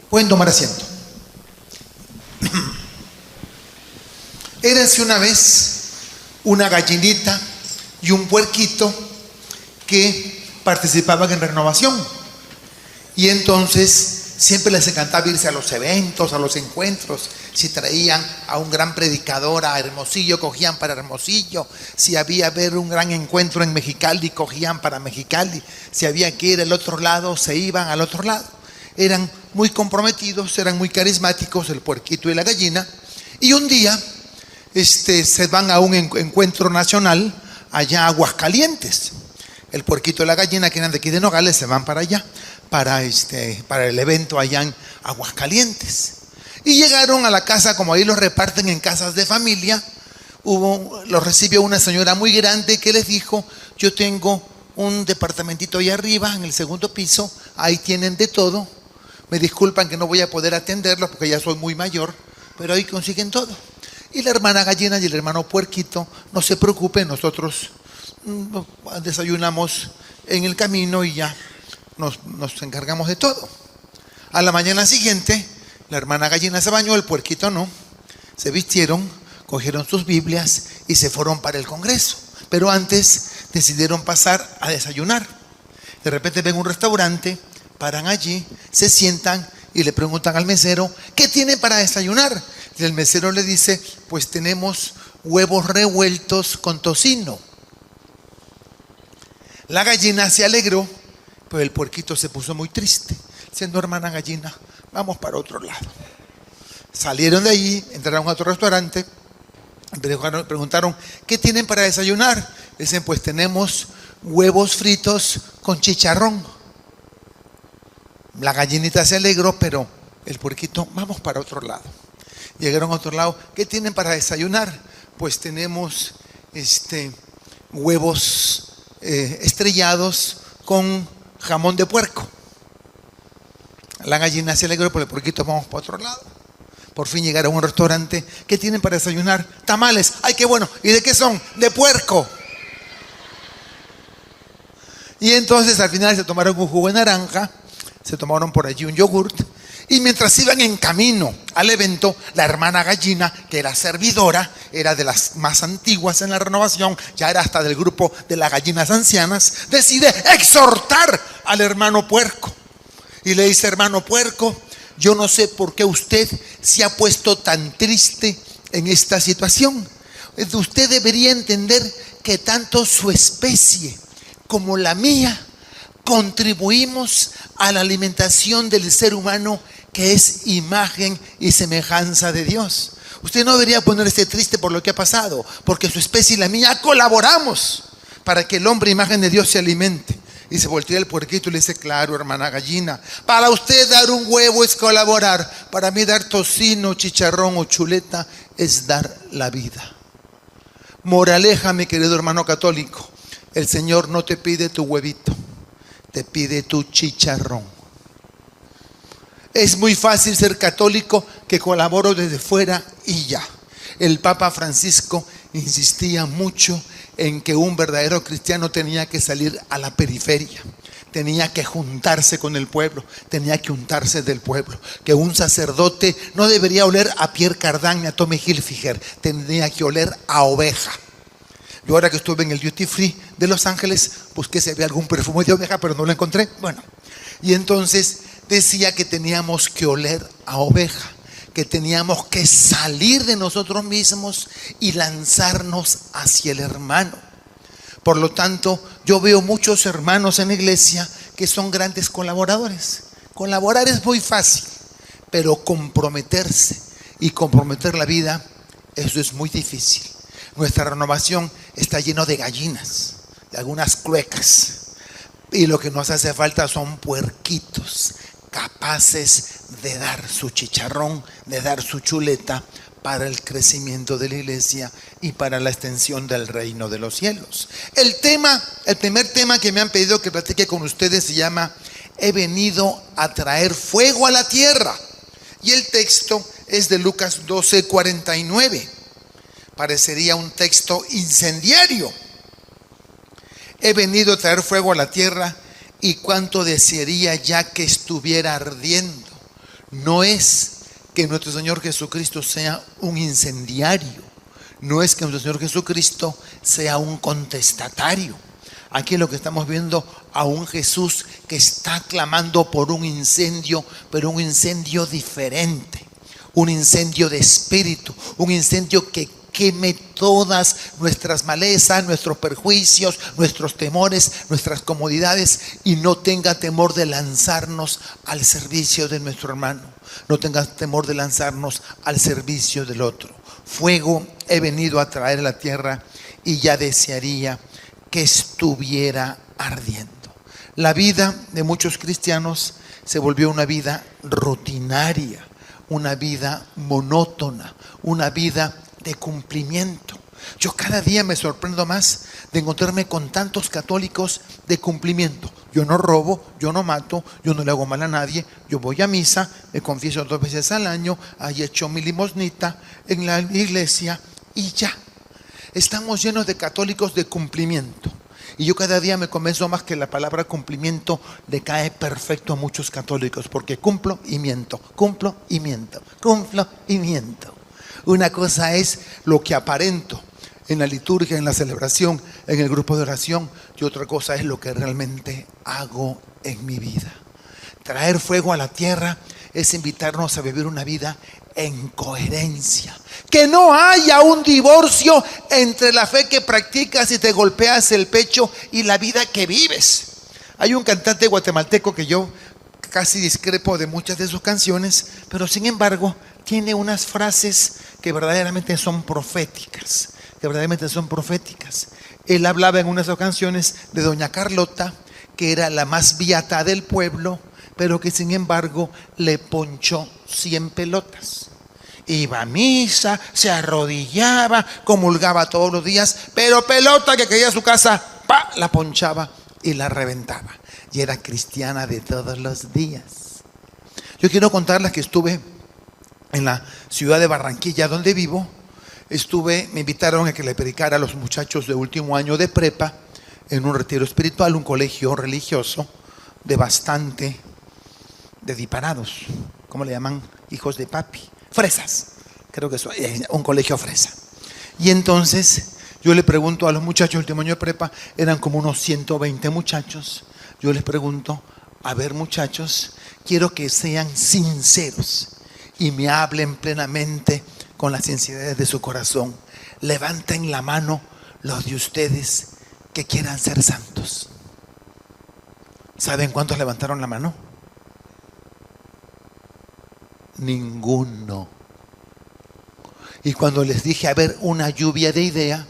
Pueden tomar asiento. Érase una vez una gallinita y un puerquito que participaban en renovación. Y entonces siempre les encantaba irse a los eventos, a los encuentros. Si traían a un gran predicador a Hermosillo, cogían para Hermosillo. Si había haber un gran encuentro en Mexicali, cogían para Mexicali. Si había que ir al otro lado, se iban al otro lado. Eran muy comprometidos, eran muy carismáticos, el puerquito y la gallina. Y un día se van a un encuentro nacional allá a Aguascalientes. El puerquito y la gallina, que eran de aquí de Nogales, se van para allá, para el evento allá en Aguascalientes. Y llegaron a la casa, como ahí los reparten en casas de familia, los recibió una señora muy grande que les dijo: yo tengo un departamentito ahí arriba, en el segundo piso, ahí tienen de todo. Me disculpan que no voy a poder atenderlos porque ya soy muy mayor, pero ahí consiguen todo. Y la hermana gallina y el hermano puerquito: no se preocupen, nosotros desayunamos en el camino y ya nos encargamos de todo. A la mañana siguiente, la hermana gallina se bañó, el puerquito no. Se vistieron, cogieron sus Biblias y se fueron para el congreso. Pero antes decidieron pasar a desayunar. De repente ven un restaurante, paran allí, se sientan y le preguntan al mesero: ¿qué tiene para desayunar? Y el mesero le dice: pues tenemos huevos revueltos con tocino. La gallina se alegró, pero el puerquito se puso muy triste, diciendo: hermana gallina, vamos para otro lado. Salieron de allí, entraron a otro restaurante, preguntaron: ¿qué tienen para desayunar? Dicen: pues tenemos huevos fritos con chicharrón. La gallinita se alegró, pero el puerquito: vamos para otro lado. Llegaron a otro lado: ¿qué tienen para desayunar? Pues tenemos huevos estrellados con jamón de puerco. La gallina se alegró, pero el puerquito: vamos para otro lado. Por fin llegaron a un restaurante. ¿Qué tienen para desayunar? Tamales. ¡Ay, qué bueno! ¿Y de qué son? De puerco. Y entonces al final se tomaron un jugo de naranja, se tomaron por allí un yogurt. Y mientras iban en camino al evento, la hermana gallina, que era servidora, era de las más antiguas en la renovación, ya era hasta del grupo de las gallinas ancianas, decide exhortar al hermano puerco. Y le dice: hermano puerco, yo no sé por qué usted se ha puesto tan triste en esta situación. Usted debería entender que tanto su especie como la mía contribuimos a la alimentación del ser humano, que es imagen y semejanza de Dios. Usted no debería ponerse triste por lo que ha pasado, porque su especie y la mía colaboramos para que el hombre, imagen de Dios, se alimente. Y se voltea el puerquito y le dice: claro, hermana gallina, para usted dar un huevo es colaborar, para mí dar tocino, chicharrón o chuleta es dar la vida. Moraleja, mi querido hermano católico: el Señor no te pide tu huevito, te pide tu chicharrón. Es muy fácil ser católico, que colaboro desde fuera y ya. El Papa Francisco insistía mucho en que un verdadero cristiano tenía que salir a la periferia, tenía que juntarse con el pueblo, tenía que untarse del pueblo, que un sacerdote no debería oler a Pierre Cardin ni a Tommy Hilfiger, tenía que oler a oveja. Yo, ahora que estuve en el Duty Free de Los Ángeles, busqué si había algún perfume de oveja, pero no lo encontré. Bueno, y entonces decía que teníamos que oler a oveja, que teníamos que salir de nosotros mismos y lanzarnos hacia el hermano. Por lo tanto, yo veo muchos hermanos en la iglesia que son grandes colaboradores. Colaborar es muy fácil, pero comprometerse y comprometer la vida, eso es muy difícil. Nuestra renovación está lleno de gallinas, de algunas cluecas, y lo que nos hace falta son puerquitos capaces de dar su chicharrón, de dar su chuleta para el crecimiento de la iglesia y para la extensión del reino de los cielos. El primer tema que me han pedido que platique con ustedes se llama: he venido a traer fuego a la tierra. Y el texto es de Lucas 12:49. Parecería un texto incendiario. He venido a traer fuego a la tierra, y cuánto desearía ya que estuviera ardiendo. No es que nuestro Señor Jesucristo sea un incendiario. No es que nuestro Señor Jesucristo sea un contestatario. Aquí lo que estamos viendo a un Jesús que está clamando por un incendio, pero un incendio diferente, un incendio de espíritu, un incendio que queme todas nuestras malezas, nuestros perjuicios, nuestros temores, nuestras comodidades, y no tenga temor de lanzarnos al servicio de nuestro hermano, no tenga temor de lanzarnos al servicio del otro. Fuego he venido a traer a la tierra y ya desearía que estuviera ardiendo. La vida de muchos cristianos se volvió una vida rutinaria, una vida monótona, una vida de cumplimiento. Yo cada día me sorprendo más de encontrarme con tantos católicos de cumplimiento. Yo no robo, yo no mato, yo no le hago mal a nadie, yo voy a misa, me confieso 2 veces al año, ahí echo mi limosnita en la iglesia y ya. Estamos llenos de católicos de cumplimiento. Y yo cada día me convenzo más que la palabra cumplimiento le cae perfecto a muchos católicos, porque cumplo y miento, cumplo y miento, cumplo y miento. Una cosa es lo que aparento en la liturgia, en la celebración, en el grupo de oración, y otra cosa es lo que realmente hago en mi vida. Traer fuego a la tierra es invitarnos a vivir una vida en coherencia. Que no haya un divorcio entre la fe que practicas y te golpeas el pecho y la vida que vives. Hay un cantante guatemalteco que yo casi discrepo de muchas de sus canciones, pero sin embargo tiene unas frases que verdaderamente son proféticas, Él hablaba en una de sus canciones de doña Carlota, que era la más beata del pueblo, pero que sin embargo le ponchó 100 pelotas. Iba a misa, se arrodillaba, comulgaba todos los días, pero pelota que caía a su casa, ¡pa!, la ponchaba y la reventaba. Y era cristiana de todos los días. Yo quiero contarles que estuve en la ciudad de Barranquilla, donde vivo. Me invitaron a que le predicara a los muchachos de último año de prepa en un retiro espiritual, un colegio religioso de diparados, ¿cómo le llaman? Hijos de papi, fresas, creo que es un colegio fresa. Y entonces yo le pregunto a los muchachos del último año de prepa, eran como unos 120 muchachos. Yo les pregunto, a ver muchachos, quiero que sean sinceros y me hablen plenamente con la sinceridad de su corazón. Levanten la mano los de ustedes que quieran ser santos. ¿Saben cuántos levantaron la mano? Ninguno. Y cuando les dije, a ver, una lluvia de idea,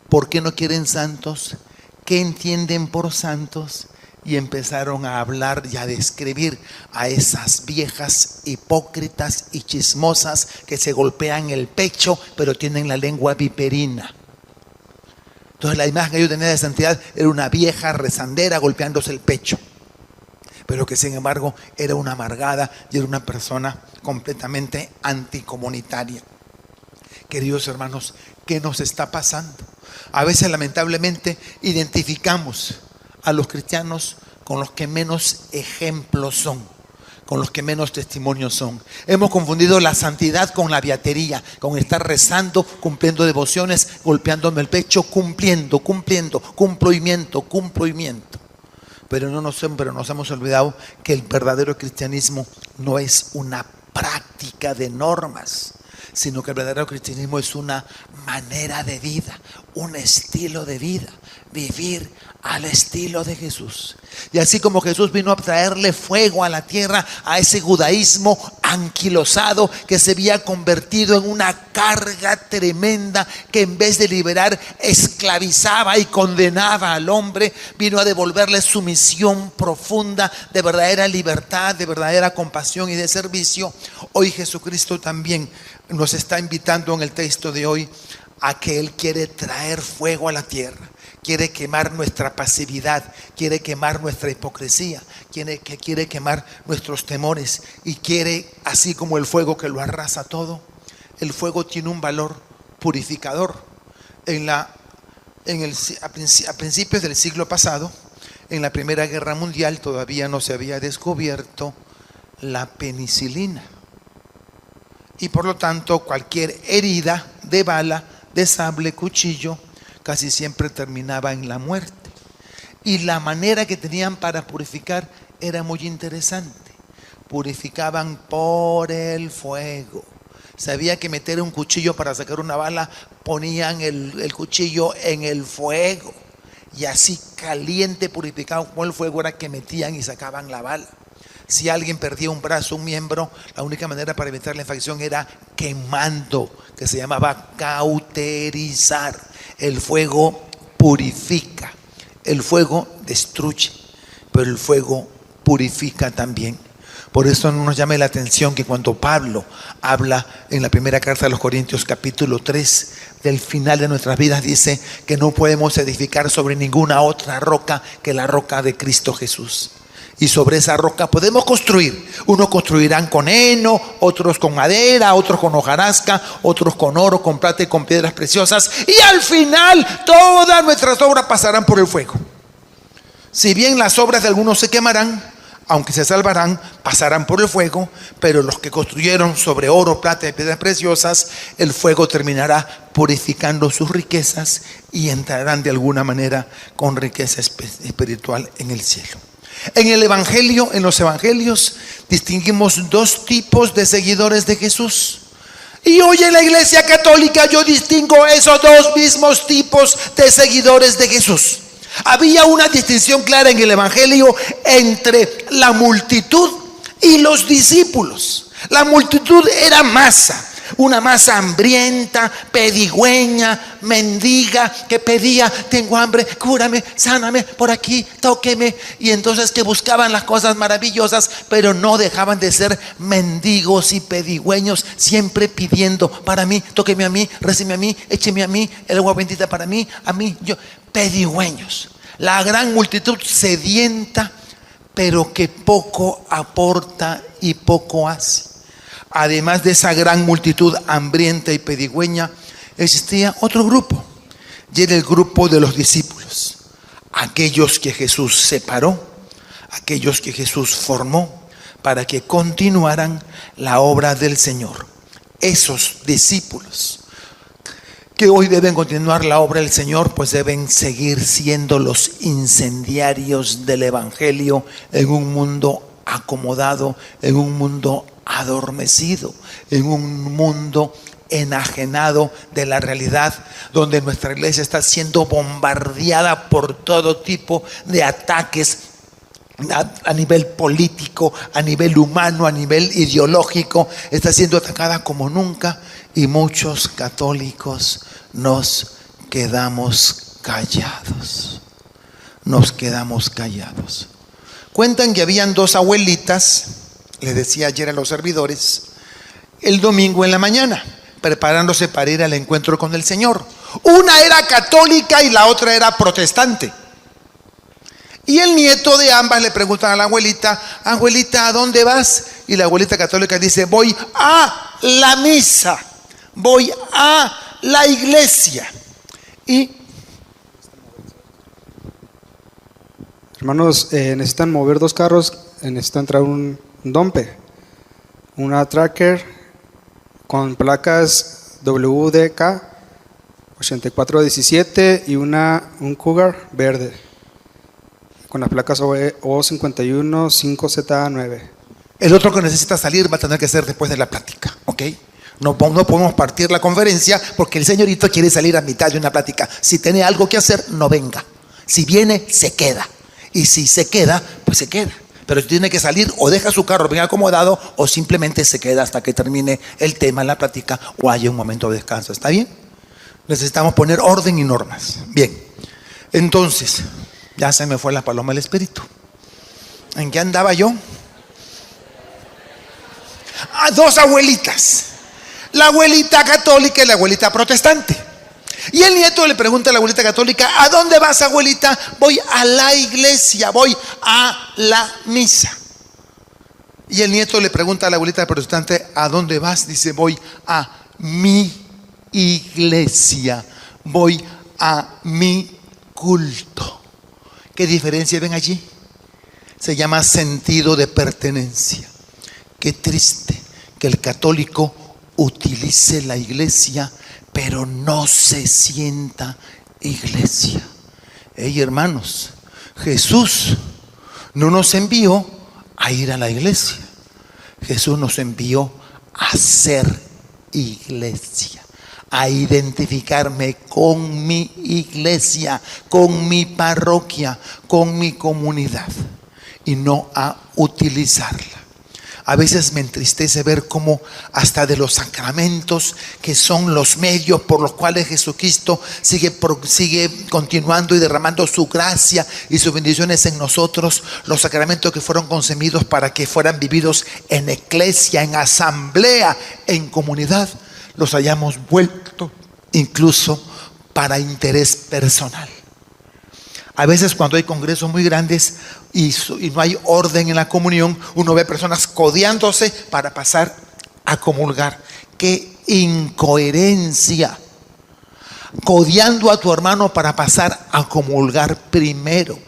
¿por qué no quieren santos? ¿Qué entienden por santos? Y empezaron a hablar y a describir a esas viejas hipócritas y chismosas que se golpean el pecho, pero tienen la lengua viperina. Entonces la imagen que yo tenía de santidad era una vieja rezandera golpeándose el pecho, pero que sin embargo era una amargada y era una persona completamente anticomunitaria. Queridos hermanos, ¿qué nos está pasando? A veces lamentablemente identificamos a los cristianos con los que menos ejemplos son, con los que menos testimonios son. Hemos confundido la santidad con la beatería, con estar rezando, cumpliendo devociones, golpeándome el pecho, cumplimiento. Pero nos hemos olvidado que el verdadero cristianismo no es una práctica de normas, sino que el verdadero cristianismo es una manera de vida, un estilo de vida, vivir al estilo de Jesús. Y así como Jesús vino a traerle fuego a la tierra, a ese judaísmo anquilosado que se había convertido en una carga tremenda que en vez de liberar esclavizaba y condenaba al hombre, vino a devolverle su misión profunda de verdadera libertad, de verdadera compasión y de servicio. Hoy Jesucristo también nos está invitando en el texto de hoy a que Él quiere traer fuego a la tierra. Quiere quemar nuestra pasividad, quiere quemar nuestra hipocresía, quiere quemar nuestros temores y quiere, así como el fuego que lo arrasa todo, el fuego tiene un valor purificador. A principios del siglo pasado, en la Primera Guerra Mundial, todavía no se había descubierto la penicilina. Y por lo tanto, cualquier herida de bala, de sable, cuchillo, casi siempre terminaba en la muerte. Y la manera que tenían para purificar era muy interesante. Purificaban por el fuego. Sabía que meter un cuchillo para sacar una bala, ponían el cuchillo en el fuego. Y así caliente, purificado como el fuego, era que metían y sacaban la bala. Si alguien perdía un brazo, un miembro, la única manera para evitar la infección era quemando, que se llamaba cauterizar. El fuego purifica, el fuego destruye, pero el fuego purifica también. Por eso no nos llame la atención que cuando Pablo habla en la primera carta de los Corintios, capítulo 3, del final de nuestras vidas, dice que no podemos edificar sobre ninguna otra roca que la roca de Cristo Jesús. Y sobre esa roca podemos construir. Unos construirán con heno, otros con madera, otros con hojarasca, otros con oro, con plata y con piedras preciosas. Y al final todas nuestras obras pasarán por el fuego. Si bien las obras de algunos se quemarán, aunque se salvarán, pasarán por el fuego, pero los que construyeron sobre oro, plata y piedras preciosas, el fuego terminará purificando sus riquezas y entrarán de alguna manera con riqueza espiritual en el cielo. En el Evangelio, en los Evangelios, distinguimos dos tipos de seguidores de Jesús. Y hoy en la Iglesia Católica yo distingo esos dos mismos tipos de seguidores de Jesús. Había una distinción clara en el Evangelio entre la multitud y los discípulos. La multitud era masa, una masa hambrienta, pedigüeña, mendiga, que pedía: tengo hambre, cúrame, sáname, por aquí, tóqueme. Y entonces que buscaban las cosas maravillosas, pero no dejaban de ser mendigos y pedigüeños, siempre pidiendo: para mí, tóqueme a mí, réceme a mí, écheme a mí, el agua bendita para mí, a mí, yo. Pedigüeños. La gran multitud sedienta, pero que poco aporta y poco hace. Además de esa gran multitud hambrienta y pedigüeña, existía otro grupo, y era el grupo de los discípulos, aquellos que Jesús separó, aquellos que Jesús formó para que continuaran la obra del Señor. Esos discípulos que hoy deben continuar la obra del Señor, pues deben seguir siendo los incendiarios del Evangelio en un mundo acomodado, en un mundo adormecido, en un mundo enajenado de la realidad, donde nuestra iglesia está siendo bombardeada por todo tipo de ataques a nivel político, a nivel humano, a nivel ideológico. Está siendo atacada como nunca, y muchos católicos nos quedamos callados. Nos quedamos callados. Cuentan que habían dos abuelitas, les decía ayer a los servidores, el domingo en la mañana, preparándose para ir al encuentro con el Señor. Una era católica y la otra era protestante. Y el nieto de ambas le preguntan a la abuelita: abuelita, ¿a dónde vas? Y la abuelita católica dice: voy a la misa, voy a la iglesia. Y hermanos, necesitan mover dos carros, necesitan traer un dompe, una tracker con placas WDK 8417 y un Cougar verde con las placas O51 5Z9. el otro que necesita salir va a tener que ser después de la plática, ¿ok? No podemos partir la conferencia porque el señorito quiere salir a mitad de una plática. Si tiene algo que hacer, no venga. Si viene, se queda. Y si se queda, pues se queda. Pero si tiene que salir, o deja su carro bien acomodado, o simplemente se queda hasta que termine el tema, la plática, o haya un momento de descanso. ¿Está bien? Necesitamos poner orden y normas. Bien. Entonces, ya se me fue la paloma del espíritu. ¿En qué andaba yo? A dos abuelitas. La abuelita católica y la abuelita protestante. Y el nieto le pregunta a la abuelita católica: ¿a dónde vas, abuelita? Voy a la iglesia, voy a la misa. Y el nieto le pregunta a la abuelita protestante: ¿a dónde vas? Dice: voy a mi iglesia, voy a mi culto. ¿Qué diferencia ven allí? Se llama sentido de pertenencia. Qué triste que el católico utilice la iglesia, pero no se sienta iglesia. Hey, hermanos, Jesús no nos envió a ir a la iglesia. Jesús nos envió a ser iglesia, a identificarme con mi iglesia, con mi parroquia, con mi comunidad, y no a utilizarla. A veces me entristece ver cómo hasta de los sacramentos, que son los medios por los cuales Jesucristo sigue continuando y derramando su gracia y sus bendiciones en nosotros, los sacramentos que fueron concebidos para que fueran vividos en eclesia, en asamblea, en comunidad, los hayamos vuelto incluso para interés personal. A veces cuando hay congresos muy grandes y no hay orden en la comunión, uno ve personas codeándose para pasar a comulgar. ¡Qué incoherencia! Codeando a tu hermano para pasar a comulgar primero.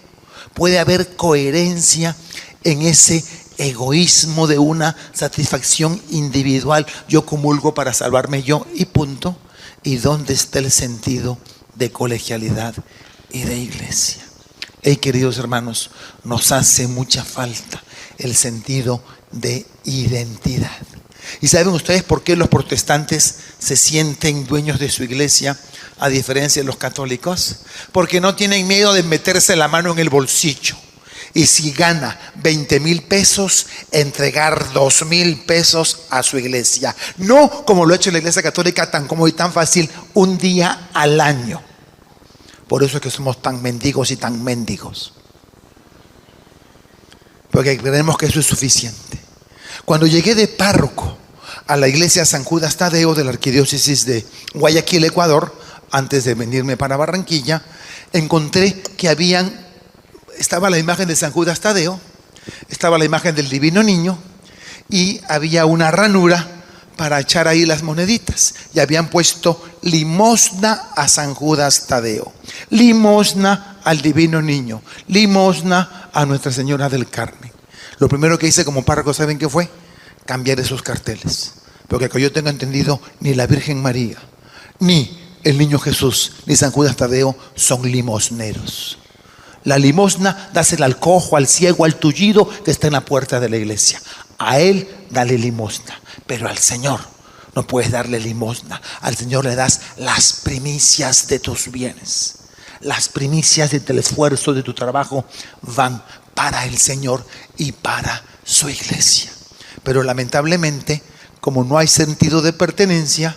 Puede haber coherencia en ese egoísmo de una satisfacción individual. Yo comulgo para salvarme yo y punto. ¿Y dónde está el sentido de colegialidad y de iglesia? Hey, queridos hermanos, nos hace mucha falta el sentido de identidad. ¿Y saben ustedes por qué los protestantes se sienten dueños de su iglesia a diferencia de los católicos? Porque no tienen miedo de meterse la mano en el bolsillo. Y si gana 20,000 pesos, entregar 2,000 pesos a su iglesia. No como lo ha hecho la iglesia católica, tan cómodo y tan fácil, un día al año. Por eso es que somos tan mendigos y tan mendigos. Porque creemos que eso es suficiente. Cuando llegué de párroco a la iglesia San Judas Tadeo de la arquidiócesis de Guayaquil, Ecuador, antes de venirme para Barranquilla, encontré que estaba la imagen de San Judas Tadeo, estaba la imagen del Divino Niño y había una ranura para echar ahí las moneditas, y habían puesto limosna a San Judas Tadeo, limosna al Divino Niño, limosna a Nuestra Señora del Carmen. Lo primero que hice como párroco, ¿saben qué fue? Cambiar esos carteles, porque que yo tenga entendido, ni la Virgen María, ni el Niño Jesús, ni San Judas Tadeo son limosneros. La limosna dásela al cojo, al ciego, al tullido que está en la puerta de la iglesia. A él dale limosna, pero al Señor no puedes darle limosna. Al Señor le das las primicias de tus bienes. Las primicias del esfuerzo de tu trabajo van para el Señor y para su iglesia. Pero lamentablemente, como no hay sentido de pertenencia,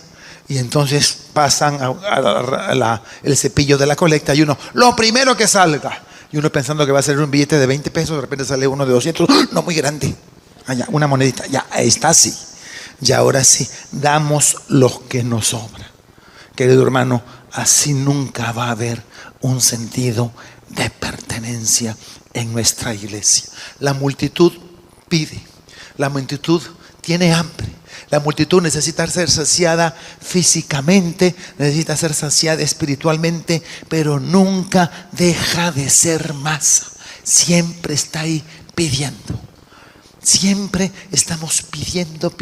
y entonces pasan el cepillo de la colecta y uno, lo primero que salga, y uno pensando que va a ser un billete de 20 pesos, de repente sale uno de 200, no, muy grande. Allá, una monedita, ya, ahí está, sí. Y ahora sí, damos lo que nos sobra. Querido hermano, así nunca va a haber un sentido de pertenencia en nuestra iglesia. La multitud pide, la multitud tiene hambre, la multitud necesita ser saciada físicamente, necesita ser saciada espiritualmente, pero nunca deja de ser masa. Siempre está ahí pidiendo. Siempre estamos pidiendo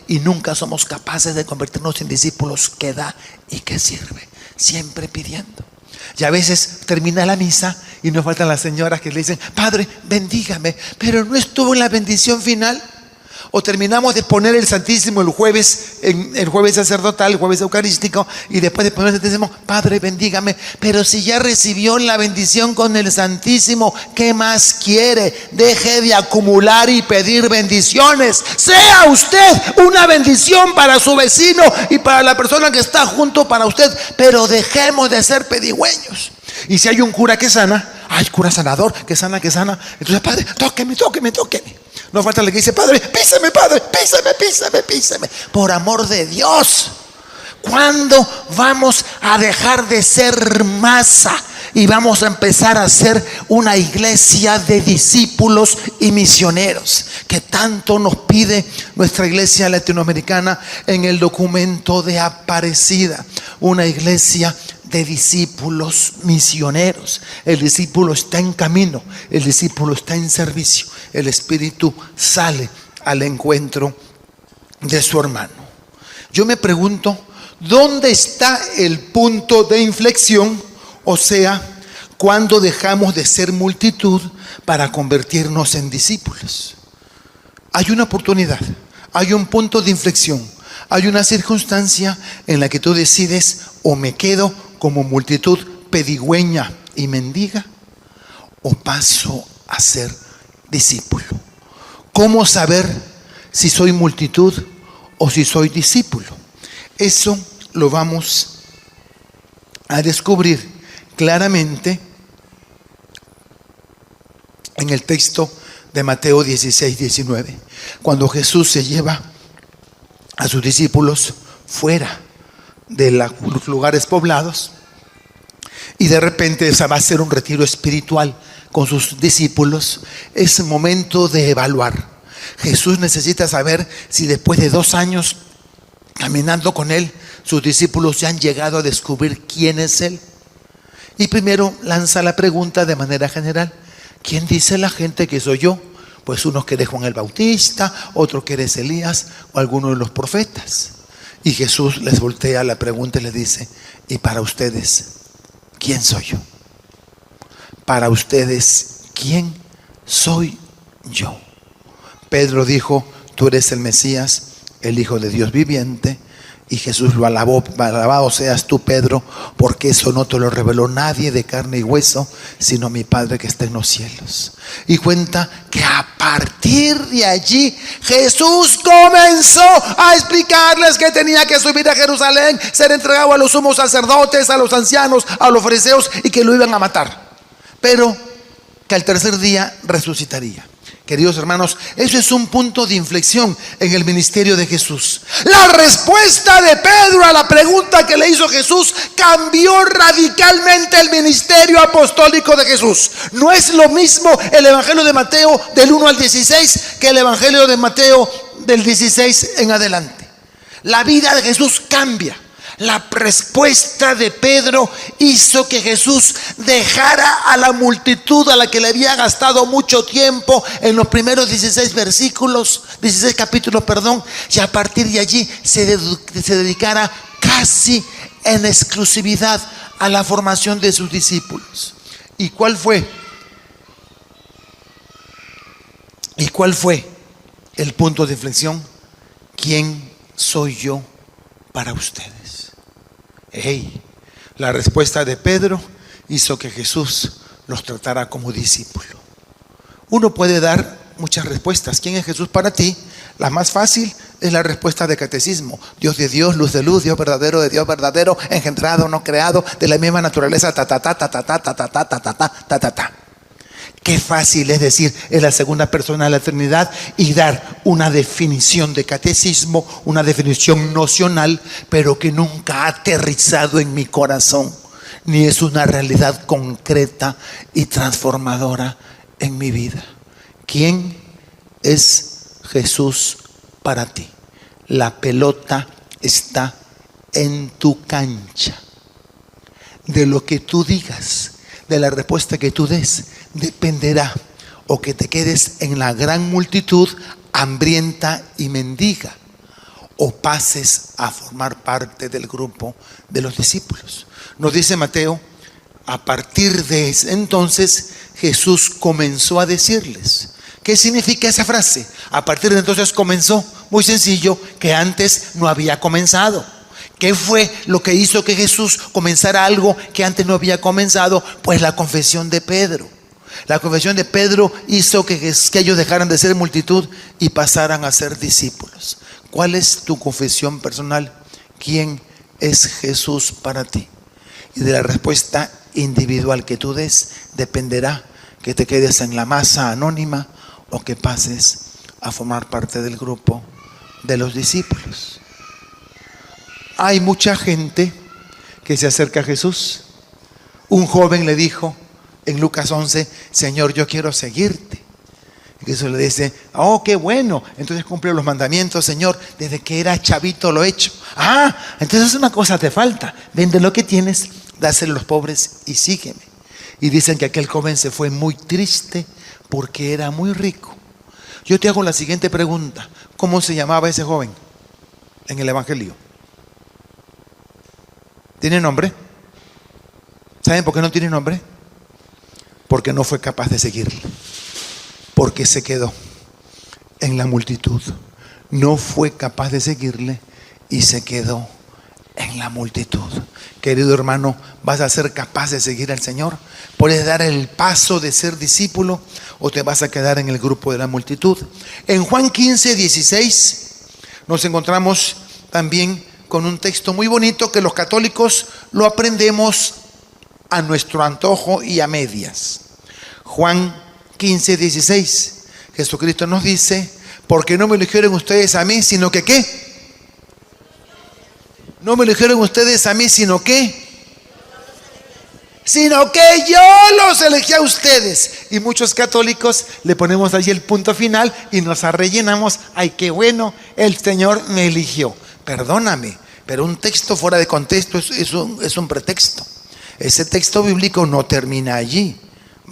y nunca somos capaces de convertirnos en discípulos que da y que sirve. Siempre pidiendo. Y a veces termina la misa y nos faltan las señoras que le dicen, Padre, bendígame, pero no estuvo en la bendición final. O terminamos de poner el Santísimo el jueves sacerdotal, el jueves eucarístico, y después de poner el Santísimo, Padre, bendígame. Pero si ya recibió la bendición con el Santísimo, ¿qué más quiere? Deje de acumular y pedir bendiciones. Sea usted una bendición para su vecino y para la persona que está junto para usted, pero dejemos de ser pedigüeños. Y si hay un cura que sana, ay, cura sanador, que sana. Entonces, Padre, tóqueme. No falta el que dice, Padre, píseme, píseme. Por amor de Dios, ¿cuándo vamos a dejar de ser masa y vamos a empezar a ser una iglesia de discípulos y misioneros que tanto nos pide nuestra iglesia latinoamericana en el documento de Aparecida? Una iglesia de discípulos misioneros. El discípulo está en camino, el discípulo está en servicio, el espíritu sale al encuentro de su hermano. Yo me pregunto, ¿dónde está el punto de inflexión? O sea, ¿cuándo dejamos de ser multitud para convertirnos en discípulos? Hay una oportunidad, hay un punto de inflexión, hay una circunstancia en la que tú decides: o me quedo como multitud pedigüeña y mendiga, o paso a ser discípulo. ¿Cómo saber si soy multitud o si soy discípulo? Eso lo vamos a descubrir claramente en el texto de Mateo 16, 19, cuando Jesús se lleva a sus discípulos fuera de los lugares poblados, y de repente esa va a ser un retiro espiritual con sus discípulos. Es momento de evaluar. Jesús necesita saber si después de 2 años caminando con él, sus discípulos ya han llegado a descubrir quién es él. Y primero lanza la pregunta de manera general: ¿quién dice la gente que soy yo? Pues unos que eres Juan el Bautista, otros que eres Elías o alguno de los profetas. Y Jesús les voltea la pregunta y les dice: ¿y para ustedes quién soy yo? Para ustedes, ¿quién soy yo? Pedro dijo: tú eres el Mesías, el Hijo de Dios viviente. Y Jesús lo alabó: alabado seas tú, Pedro, porque eso no te lo reveló nadie de carne y hueso, sino mi Padre que está en los cielos. Y cuenta que a partir de allí Jesús comenzó a explicarles que tenía que subir a Jerusalén, ser entregado a los sumos sacerdotes, a los ancianos, a los fariseos, y que lo iban a matar, pero que al tercer día resucitaría. Queridos hermanos, eso es un punto de inflexión en el ministerio de Jesús. La respuesta de Pedro a la pregunta que le hizo Jesús cambió radicalmente el ministerio apostólico de Jesús. No es lo mismo el Evangelio de Mateo del 1 al 16 que el Evangelio de Mateo del 16 en adelante. La vida de Jesús cambia. La respuesta de Pedro hizo que Jesús dejara a la multitud a la que le había gastado mucho tiempo en los primeros 16 capítulos, y a partir de allí se dedicara casi en exclusividad a la formación de sus discípulos. ¿Y cuál fue? El punto de inflexión? ¿Quién soy yo para ustedes? La respuesta de Pedro hizo que Jesús los tratara como discípulo. Uno puede dar muchas respuestas. ¿Quién es Jesús para ti? La más fácil es la respuesta de catecismo: Dios de Dios, luz de luz, Dios verdadero de Dios verdadero, engendrado, no creado, de la misma naturaleza, Qué fácil es decir, es la segunda persona de la Trinidad, y dar una definición de catecismo, una definición nocional, pero que nunca ha aterrizado en mi corazón, ni es una realidad concreta y transformadora en mi vida. ¿Quién es Jesús para ti? La pelota está en tu cancha. De lo que tú digas, de la respuesta que tú des, dependerá o que te quedes en la gran multitud hambrienta y mendiga, o pases a formar parte del grupo de los discípulos. Nos dice Mateo: a partir de ese entonces Jesús comenzó a decirles. ¿Qué significa esa frase? A partir de entonces comenzó. Muy sencillo, que antes no había comenzado. ¿Qué fue lo que hizo que Jesús comenzara algo que antes no había comenzado? Pues la confesión de Pedro. La confesión de Pedro hizo que ellos dejaran de ser multitud y pasaran a ser discípulos. ¿Cuál es tu confesión personal? ¿Quién es Jesús para ti? Y de la respuesta individual que tú des dependerá que te quedes en la masa anónima o que pases a formar parte del grupo de los discípulos. Hay mucha gente que se acerca a Jesús. Un joven le dijo en Lucas 11: Señor, yo quiero seguirte. Y Jesús le dice: oh, qué bueno, entonces cumple los mandamientos, Señor. Desde que era chavito lo he hecho. Entonces una cosa te falta: vende lo que tienes, dáselo a los pobres y sígueme. Y dicen que aquel joven se fue muy triste porque era muy rico. Yo te hago la siguiente pregunta. ¿Cómo se llamaba ese joven en el Evangelio? ¿Tiene nombre? ¿Saben por qué no tiene nombre? Porque no fue capaz de seguirle. Porque se quedó en la multitud. No fue capaz de seguirle y se quedó en la multitud. Querido hermano, ¿vas a ser capaz de seguir al Señor? ¿Puedes dar el paso de ser discípulo o te vas a quedar en el grupo de la multitud? En Juan 15, 16 nos encontramos también con un texto muy bonito que los católicos lo aprendemos a nuestro antojo y a medias. Juan 15, 16. Jesucristo nos dice: porque no me eligieron ustedes a mí, sino que ¿qué? No me eligieron ustedes a mí, sino que yo los elegí a ustedes. Y muchos católicos le ponemos allí el punto final y nos arrellenamos. Ay, qué bueno, el Señor me eligió. Perdóname, pero un texto fuera de contexto es un pretexto. Ese texto bíblico no termina allí,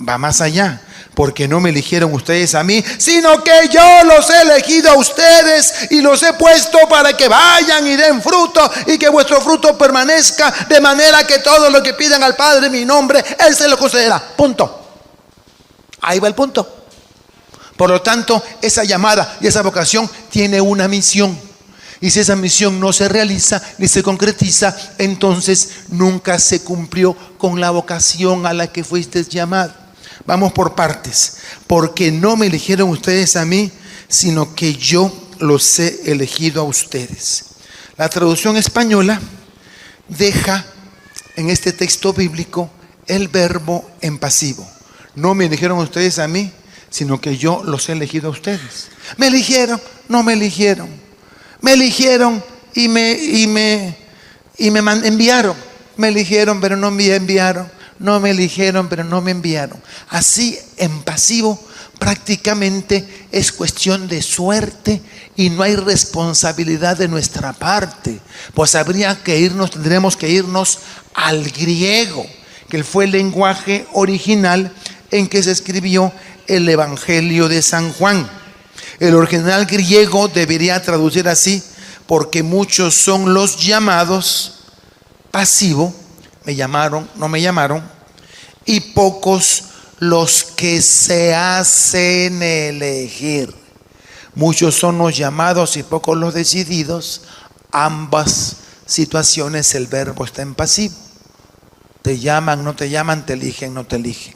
va más allá. Porque no me eligieron ustedes a mí, sino que yo los he elegido a ustedes y los he puesto para que vayan y den fruto y que vuestro fruto permanezca, de manera que todo lo que pidan al Padre en mi nombre, Él se lo concederá. Punto. Ahí va el punto. Por lo tanto, esa llamada y esa vocación tiene una misión. Y si esa misión no se realiza ni se concretiza, entonces nunca se cumplió con la vocación a la que fuiste llamado. Vamos por partes. Porque no me eligieron ustedes a mí, sino que yo los he elegido a ustedes. La traducción española deja en este texto bíblico el verbo en pasivo. No me eligieron ustedes a mí, sino que yo los he elegido a ustedes. Me eligieron, no me eligieron. Me eligieron y me enviaron. Me eligieron, pero no me enviaron. No me eligieron, pero no me enviaron. Así, en pasivo, prácticamente es cuestión de suerte y no hay responsabilidad de nuestra parte. Pues tendremos que irnos al griego, que fue el lenguaje original en que se escribió el Evangelio de San Juan. El original griego debería traducir así: porque muchos son los llamados, pasivo, me llamaron, no me llamaron, y pocos los que se hacen elegir. Muchos son los llamados y pocos los decididos. Ambas situaciones el verbo está en pasivo. Te llaman, no te llaman, te eligen, no te eligen.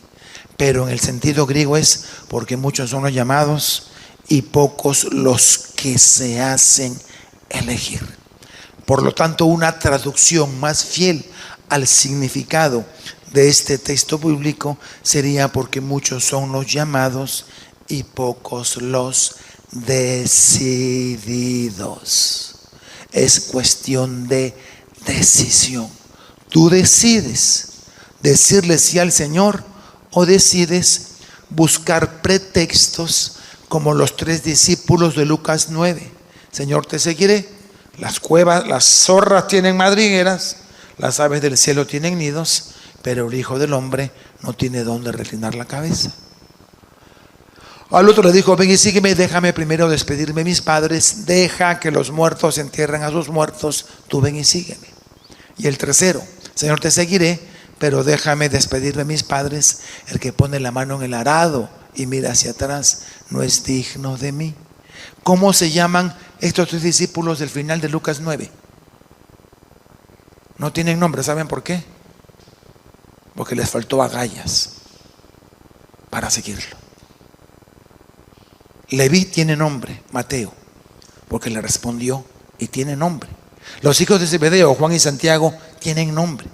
Pero en el sentido griego es: porque muchos son los llamados y pocos los que se hacen elegir. Por lo tanto, una traducción más fiel al significado de este texto bíblico sería: porque muchos son los llamados y pocos los decididos. Es cuestión de decisión. Tú decides decirle sí al Señor o decides buscar pretextos como los 3 discípulos de Lucas 9. Señor, te seguiré. Las cuevas, las zorras tienen madrigueras, las aves del cielo tienen nidos, pero el Hijo del Hombre no tiene dónde reclinar la cabeza. Al otro le dijo: ven y sígueme, déjame primero despedirme de mis padres, deja que los muertos entierren a sus muertos, tú ven y sígueme. Y el tercero: Señor, te seguiré, pero déjame despedirme de mis padres. El que pone la mano en el arado y mira hacia atrás no es digno de mí. ¿Cómo se llaman estos 3 discípulos del final de Lucas 9? No tienen nombre, ¿saben por qué? Porque les faltó agallas para seguirlo. Leví tiene nombre, Mateo, porque le respondió y tiene nombre. Los hijos de Zebedeo, Juan y Santiago, tienen nombre,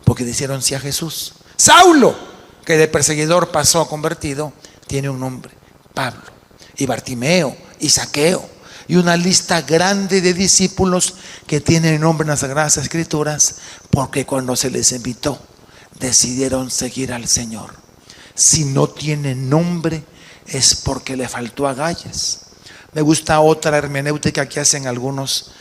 porque le hicieron sí a Jesús. Saulo, que de perseguidor pasó a convertido, tiene un nombre, Pablo. Y Bartimeo, y Zaqueo, y una lista grande de discípulos que tienen nombre en las Sagradas Escrituras, porque cuando se les invitó decidieron seguir al Señor. Si no tiene nombre es porque le faltó agallas. Me gusta otra hermenéutica que hacen algunos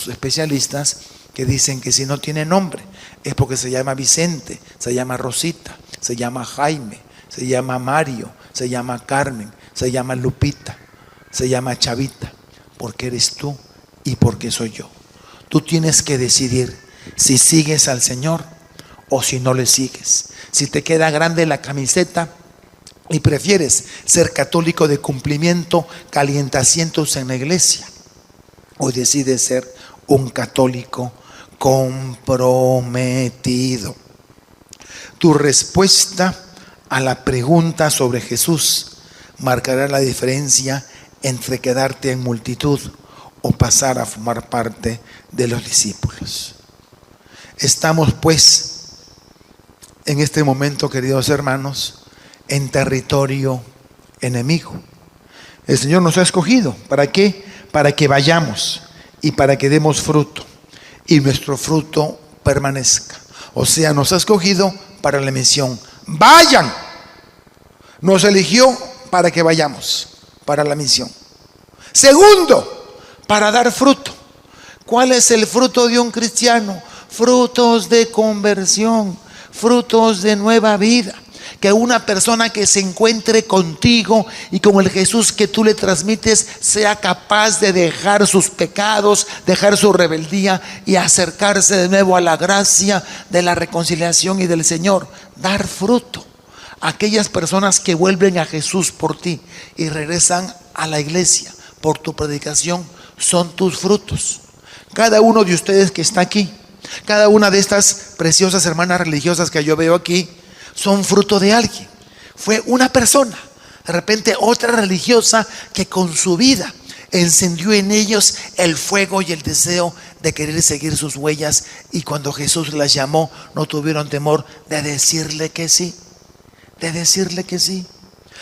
especialistas, que dicen que si no tiene nombre es porque se llama Vicente, se llama Rosita, se llama Jaime, se llama Mario, se llama Carmen, se llama Lupita, se llama Chavita, porque eres tú y porque soy yo. Tú tienes que decidir si sigues al Señor o si no le sigues. Si te queda grande la camiseta y prefieres ser católico de cumplimiento, calientacientos en la iglesia, o decides ser un católico comprometido. Tu respuesta a la pregunta sobre Jesús marcará la diferencia entre quedarte en multitud o pasar a formar parte de los discípulos. Estamos pues en este momento, queridos hermanos, en territorio enemigo. El Señor nos ha escogido. ¿Para qué? Para que vayamos y para que demos fruto y nuestro fruto permanezca. O sea, nos ha escogido para la misión. Vayan. Nos eligió para que vayamos, para la misión. Segundo, para dar fruto. ¿Cuál es el fruto de un cristiano? Frutos de conversión, frutos de nueva vida. Que una persona que se encuentre contigo y con el Jesús que tú le transmites sea capaz de dejar sus pecados, dejar su rebeldía y acercarse de nuevo a la gracia de la reconciliación y del Señor. Dar fruto. Aquellas personas que vuelven a Jesús por ti y regresan a la iglesia por tu predicación son tus frutos. Cada uno de ustedes que está aquí, cada una de estas preciosas hermanas religiosas que yo veo aquí, son fruto de alguien. Fue una persona, de repente otra religiosa, que con su vida encendió en ellos el fuego y el deseo de querer seguir sus huellas, y cuando Jesús las llamó no tuvieron temor de decirle que sí, de decirle que sí.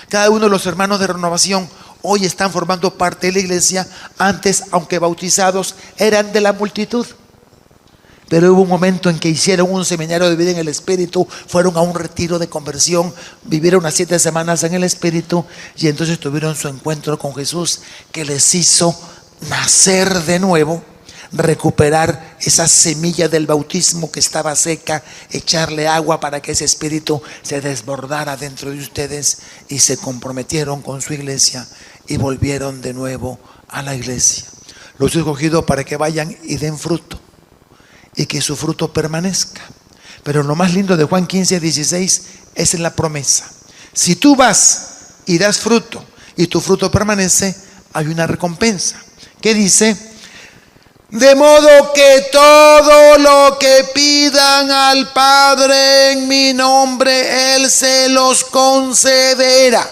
Cada uno de los hermanos de Renovación hoy están formando parte de la iglesia. Antes, aunque bautizados, eran de la multitud. Pero hubo un momento en que hicieron un seminario de vida en el Espíritu, fueron a un retiro de conversión, vivieron unas 7 semanas en el Espíritu y entonces tuvieron su encuentro con Jesús, que les hizo nacer de nuevo, recuperar esa semilla del bautismo que estaba seca, echarle agua para que ese Espíritu se desbordara dentro de ustedes, y se comprometieron con su iglesia y volvieron de nuevo a la iglesia. Los he escogido para que vayan y den fruto, y que su fruto permanezca. Pero lo más lindo de Juan 15:16 es en la promesa. Si tú vas y das fruto y tu fruto permanece, hay una recompensa. ¿Qué dice? De modo que todo lo que pidan al Padre en mi nombre, Él se los concederá.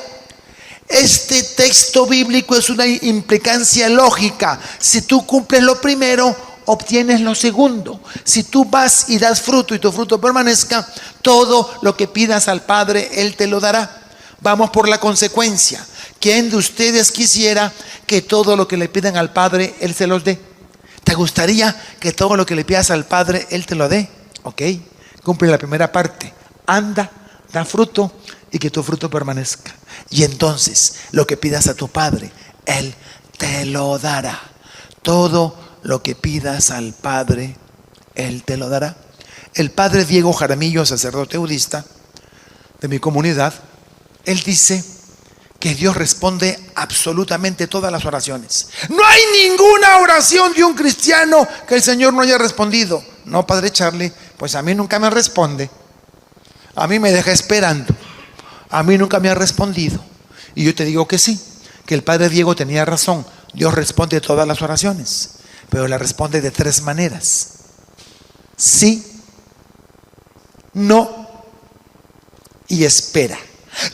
Este texto bíblico es una implicancia lógica. Si tú cumples lo primero, obtienes lo segundo. Si tú vas y das fruto y tu fruto permanezca, todo lo que pidas al Padre, Él te lo dará. Vamos por la consecuencia. ¿Quién de ustedes quisiera que todo lo que le pidan al Padre, Él se los dé? ¿Te gustaría que todo lo que le pidas al Padre, Él te lo dé? Ok, cumple la primera parte. Anda, da fruto y que tu fruto permanezca. Y entonces lo que pidas a tu Padre, Él te lo dará. Todo lo que pidas al Padre, Él te lo dará. El padre Diego Jaramillo, sacerdote budista de mi comunidad, él dice que Dios responde absolutamente todas las oraciones. No hay ninguna oración de un cristiano que el Señor no haya respondido. No, padre Charlie, pues a mí nunca me responde. A mí me deja esperando. A mí nunca me ha respondido. Y yo te digo que sí, que el padre Diego tenía razón. Dios responde todas las oraciones, pero la responde de 3 maneras: sí, no y espera.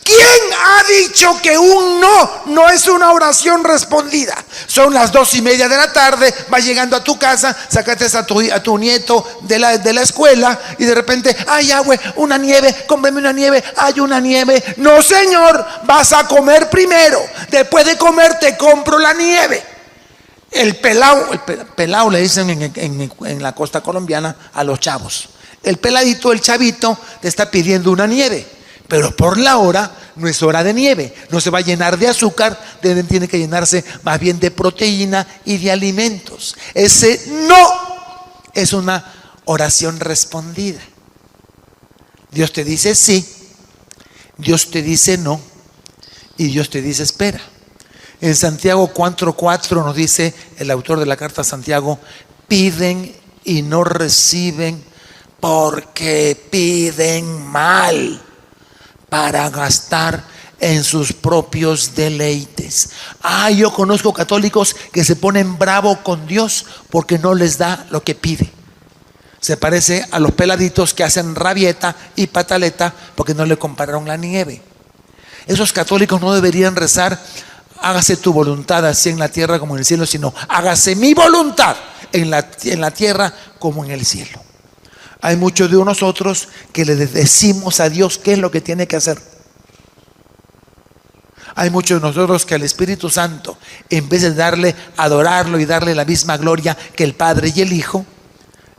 ¿Quién ha dicho que un no es una oración respondida? Son las 2:30 de la tarde, vas llegando a tu casa, sacaste a tu nieto de la escuela y de repente, ay, güey, una nieve, cómprame una nieve, hay una nieve. No, señor, vas a comer primero. Después de comer te compro la nieve. El pelao le dicen en la costa colombiana a los chavos. El peladito, el chavito, te está pidiendo una nieve, pero por la hora no es hora de nieve, no se va a llenar de azúcar, tiene que llenarse más bien de proteína y de alimentos. Ese no es una oración respondida. Dios te dice sí, Dios te dice no, y Dios te dice espera. En Santiago 4:4 nos dice el autor de la carta a Santiago: piden y no reciben porque piden mal para gastar en sus propios deleites. Yo conozco católicos que se ponen bravos con Dios porque no les da lo que pide. Se parece a los peladitos que hacen rabieta y pataleta porque no le compraron la nieve. Esos católicos no deberían rezar: hágase tu voluntad así en la tierra como en el cielo, sino hágase mi voluntad en la tierra como en el cielo. Hay muchos de nosotros que le decimos a Dios qué es lo que tiene que hacer. Hay muchos de nosotros que al Espíritu Santo, en vez de adorarlo y darle la misma gloria que el Padre y el Hijo,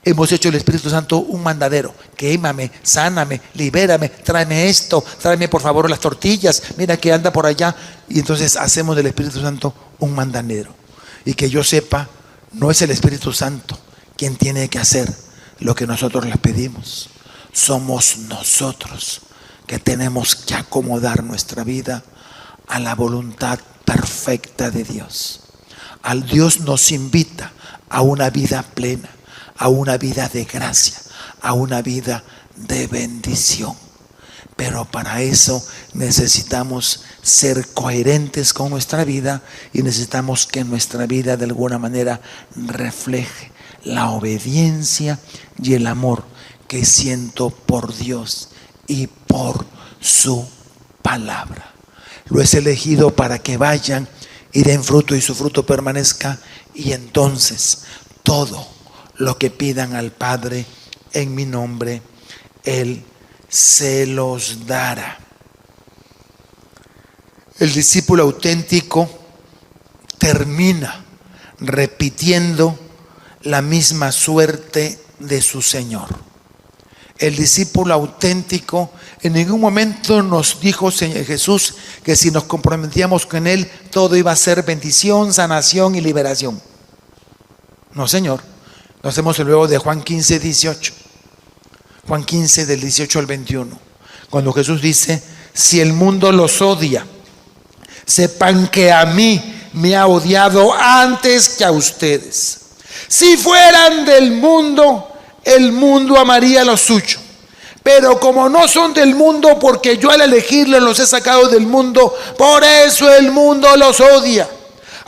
hemos hecho el Espíritu Santo un mandadero. Quémame, sáname, libérame, tráeme esto, tráeme por favor las tortillas, mira que anda por allá. Y entonces hacemos del Espíritu Santo un mandadero. Y que yo sepa, no es el Espíritu Santo quien tiene que hacer lo que nosotros le pedimos. Somos nosotros que tenemos que acomodar nuestra vida a la voluntad perfecta de Dios. Al Dios nos invita a una vida plena, a una vida de gracia, a una vida de bendición. Pero para eso necesitamos ser coherentes con nuestra vida y necesitamos que nuestra vida de alguna manera refleje la obediencia y el amor que siento por Dios y por su palabra. Lo he elegido para que vayan y den fruto y su fruto permanezca, y entonces todo lo que pidan al Padre en mi nombre, Él se los dará. El discípulo auténtico termina repitiendo la misma suerte de su Señor. El discípulo auténtico en ningún momento nos dijo Jesús que si nos comprometíamos con Él todo iba a ser bendición, sanación y liberación. No, Señor. Lo hacemos luego de Juan 15:18. Juan 15 del 18 al 21. Cuando Jesús dice: si el mundo los odia, sepan que a mí me ha odiado antes que a ustedes. Si fueran del mundo, el mundo amaría lo suyo. Pero como no son del mundo, porque yo al elegirlos los he sacado del mundo, por eso el mundo los odia.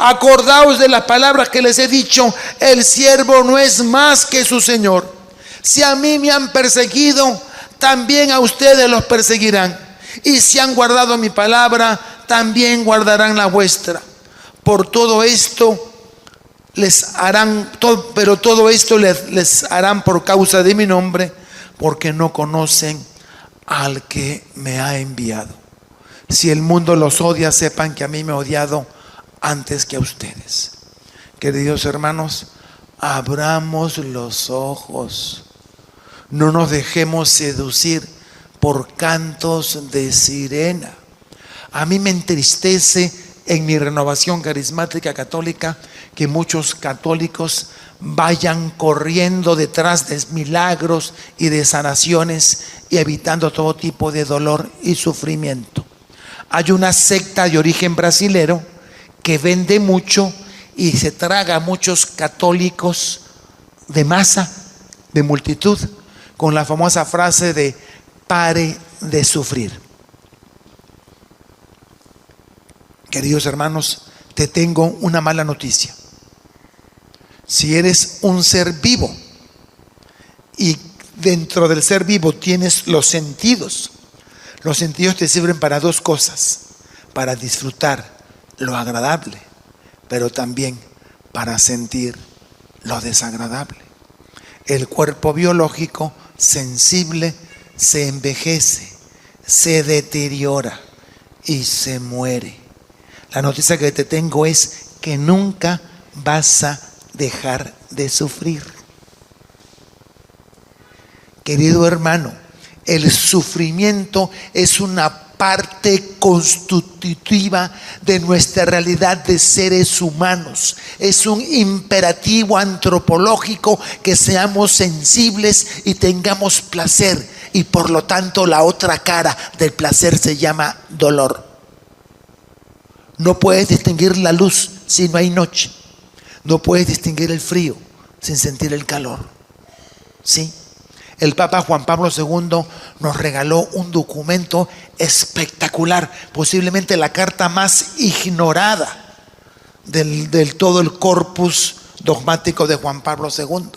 Acordaos de las palabras que les he dicho: el siervo no es más que su Señor. Si a mí me han perseguido, también a ustedes los perseguirán. Y si han guardado mi palabra, también guardarán la vuestra. Por todo esto les harán, pero todo esto les harán por causa de mi nombre, porque no conocen al que me ha enviado. Si el mundo los odia, sepan que a mí me ha odiado antes que a ustedes. Queridos hermanos, abramos los ojos. No nos dejemos seducir por cantos de sirena. A mí me entristece en mi renovación carismática católica que muchos católicos vayan corriendo detrás de milagros y de sanaciones y evitando todo tipo de dolor y sufrimiento. Hay una secta de origen brasilero que vende mucho y se traga a muchos católicos de masa, de multitud, con la famosa frase de pare de sufrir. Queridos hermanos, te tengo una mala noticia. Si eres un ser vivo y dentro del ser vivo tienes los sentidos te sirven para dos cosas: para disfrutar lo agradable, pero también para sentir lo desagradable. El cuerpo biológico sensible se envejece, se deteriora y se muere. La noticia que te tengo es que nunca vas a dejar de sufrir. Querido hermano, el sufrimiento es una parte constitutiva de nuestra realidad de seres humanos. Es un imperativo antropológico que seamos sensibles y tengamos placer, y por lo tanto la otra cara del placer se llama dolor. No puedes distinguir la luz si no hay noche. No puedes distinguir el frío sin sentir el calor. ¿Sí? El Papa Juan Pablo II nos regaló un documento espectacular, posiblemente la carta más ignorada del todo el corpus dogmático de Juan Pablo II.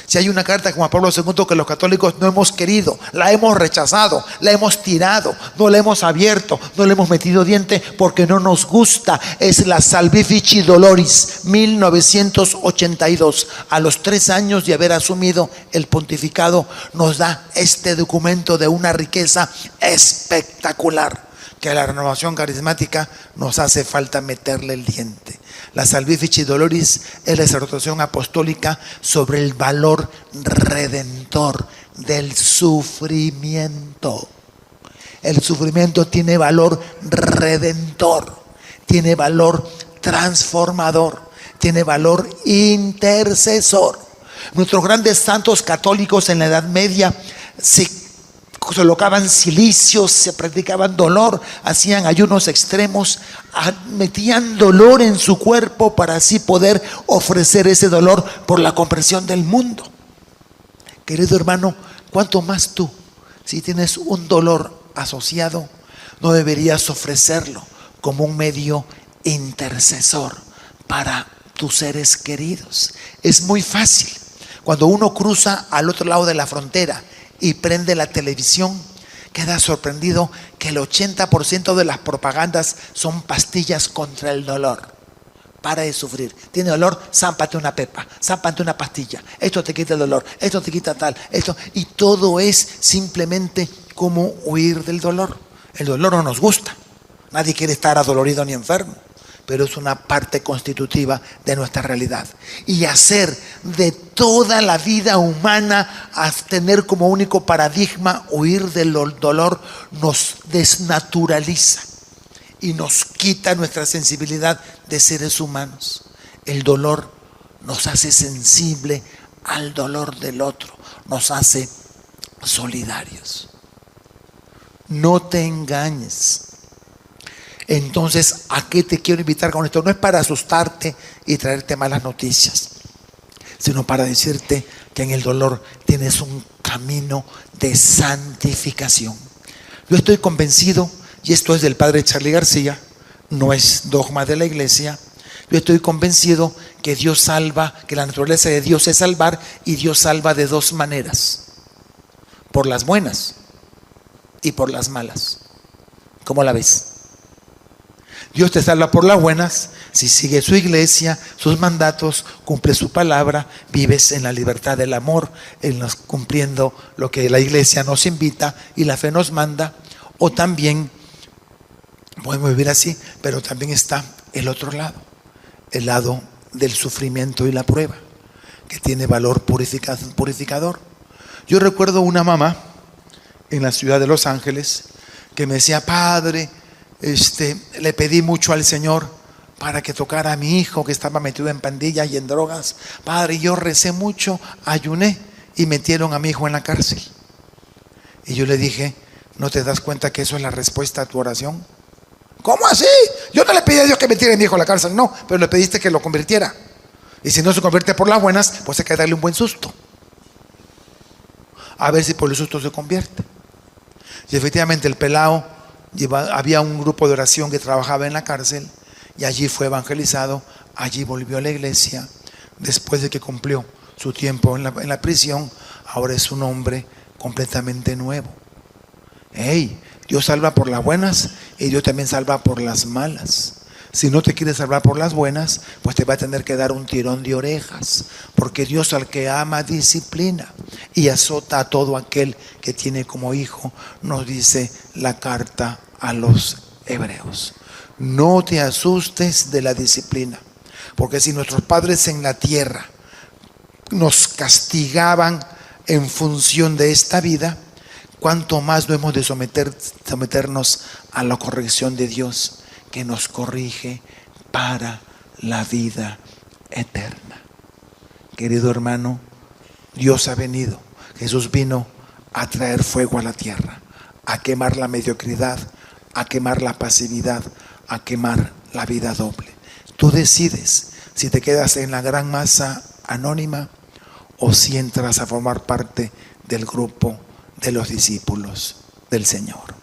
Si hay una carta de Juan Pablo II que los católicos no hemos querido, la hemos rechazado, la hemos tirado, no la hemos abierto, no le hemos metido diente porque no nos gusta, es la Salvifici Doloris, 1982. A los 3 años de haber asumido el pontificado, nos da este documento de una riqueza espectacular, que a la renovación carismática nos hace falta meterle el diente. La Salvifici Doloris es la exhortación apostólica sobre el valor redentor del sufrimiento. El sufrimiento tiene valor redentor, tiene valor transformador, tiene valor intercesor. Nuestros grandes santos católicos en la Edad Media se colocaban cilicios, se practicaban dolor, hacían ayunos extremos, metían dolor en su cuerpo para así poder ofrecer ese dolor por la comprensión del mundo. Querido hermano, ¿cuánto más tú, si tienes un dolor asociado, no deberías ofrecerlo como un medio intercesor para tus seres queridos? Es muy fácil. Cuando uno cruza al otro lado de la frontera y prende la televisión, queda sorprendido que el 80% de las propagandas son pastillas contra el dolor. Para de sufrir. Tiene dolor, zámpate una pepa, zámpate una pastilla. Esto te quita el dolor, esto te quita tal, esto. Y todo es simplemente como huir del dolor. El dolor no nos gusta. Nadie quiere estar adolorido ni enfermo, pero es una parte constitutiva de nuestra realidad. Y hacer de toda la vida humana, a tener como único paradigma huir del dolor, nos desnaturaliza y nos quita nuestra sensibilidad de seres humanos. El dolor nos hace sensible al dolor del otro, nos hace solidarios. No te engañes. Entonces, ¿a qué te quiero invitar con esto? No es para asustarte y traerte malas noticias, sino para decirte que en el dolor tienes un camino de santificación. Yo estoy convencido, y esto es del padre Charly García, no es dogma de la iglesia, yo estoy convencido que Dios salva, que la naturaleza de Dios es salvar, y Dios salva de 2 maneras: por las buenas y por las malas. ¿Cómo la ves? Dios te salva por las buenas, si sigues su iglesia, sus mandatos, cumples su palabra, vives en la libertad del amor, cumpliendo lo que la iglesia nos invita y la fe nos manda. O también podemos vivir así, pero también está el otro lado, el lado del sufrimiento y la prueba, que tiene valor purificador. Yo recuerdo una mamá en la ciudad de Los Ángeles que me decía: padre, le pedí mucho al Señor para que tocara a mi hijo que estaba metido en pandillas y en drogas. Padre, yo recé mucho, ayuné y metieron a mi hijo en la cárcel. Y yo le dije: ¿no te das cuenta que eso es la respuesta a tu oración? ¿Cómo así? Yo no le pedí a Dios que metiera a mi hijo en la cárcel. No, pero le pediste que lo convirtiera. Y si no se convierte por las buenas, pues hay que darle un buen susto, a ver si por el susto se convierte. Y efectivamente el pelao, había un grupo de oración que trabajaba en la cárcel, y allí fue evangelizado, allí volvió a la iglesia, después de que cumplió su tiempo en la prisión. Ahora es un hombre completamente nuevo. Dios salva por las buenas y Dios también salva por las malas. Si no te quieres salvar por las buenas, pues te va a tener que dar un tirón de orejas, porque Dios al que ama disciplina y azota a todo aquel que tiene como hijo, nos dice la carta a los Hebreos. No te asustes de la disciplina, porque si nuestros padres en la tierra nos castigaban en función de esta vida, cuánto más no hemos de someternos a la corrección de Dios, que nos corrige para la vida eterna. Querido hermano, Dios ha venido. Jesús vino a traer fuego a la tierra, a quemar la mediocridad, a quemar la pasividad, a quemar la vida doble. Tú decides si te quedas en la gran masa anónima o si entras a formar parte del grupo de los discípulos del Señor.